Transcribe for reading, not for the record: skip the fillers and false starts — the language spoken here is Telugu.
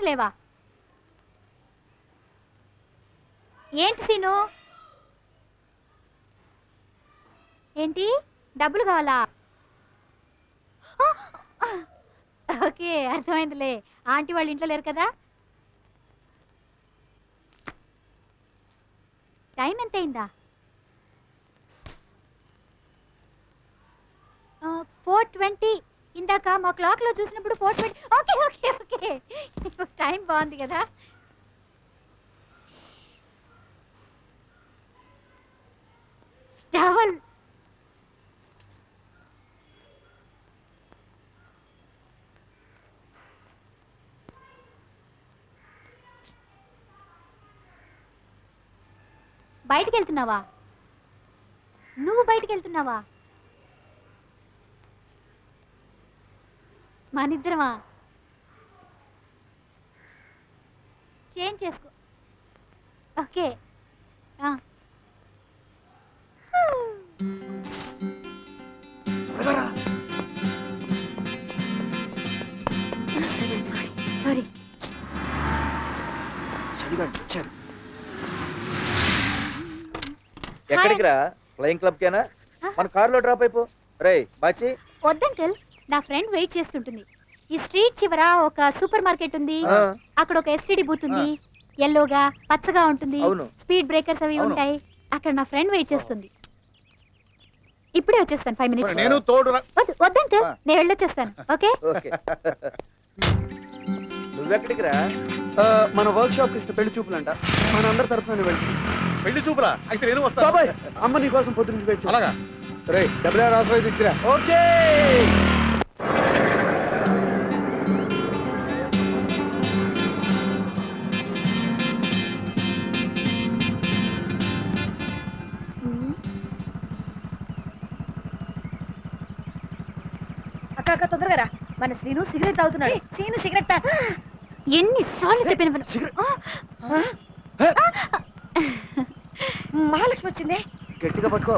టికెట్స్ లేవా? ఏంటి సీను? ఏంటి డబ్బులు కావాలా? ఓకే, అర్థమైందిలే. ఆంటీ వాళ్ళ ఇంట్లో లేరు కదా. టైం ఎంత అయిందా? 4:20. ఇందాక మా క్లాక్లో చూసినప్పుడు 4:20. ఓకే ఓకే ఓకే, టైం బాగుంది కదా. టవల్ బయటికి వెళ్తున్నావా? నువ్వు బయటికి వెళ్తున్నావా? మనిద్దరమా? చేంజ్ చేసుకో. ఓకే. సారీ. ఎక్కడికి రా? ఫ్లయింగ్ క్లబ్ కేనా? మన కారులో డ్రాప్ అయిపో. రే బాచి. వద్దంకల్, నా ఫ్రెండ్ వెయిట్ చేస్తుంటుంది. ఈ స్ట్రీట్ చివర ఒక సూపర్ మార్కెట్ ఉంది. అక్కడ ఒక ఎస్టీడీ బూత్ ఉంది. ఎల్లోగా పచ్చగా ఉంటుంది. స్పీడ్ బ్రేకర్స్ అవి ఉంటాయి. అక్కడ నా ఫ్రెండ్ వెయిట్ చేస్తుంది. ఇప్పుడే వచ్చేస్తాను. 5 minutes. నేను తోడు. వద్దంకల్, నేను వెళ్ళొచ్చేస్తాను. ఓకే. నువ్వెక్కడికి రా? మన వర్క్ షాప్ ఇస్తే పెళ్లి చూపులంట. మన అందరి తరఫున వెళ్ళి. పెళ్లి చూపురా? అయితే నేను వస్తాను. బాబాయ్, అమ్మ నీ కోసం పొద్దున్న వెయిట్. అలాగా? రే డబ్బులు రాసు ఇచ్చిరా. ఓకే. అక్క తొందరగా రా. మన శ్రీను సిగరెట్ తాగుతున్నాడు. శ్రీను సిగరెట్ ఎన్నిసార్లు చెప్పిన మహాలక్ష్మి వచ్చిందే. గట్టిగా పట్టుకో.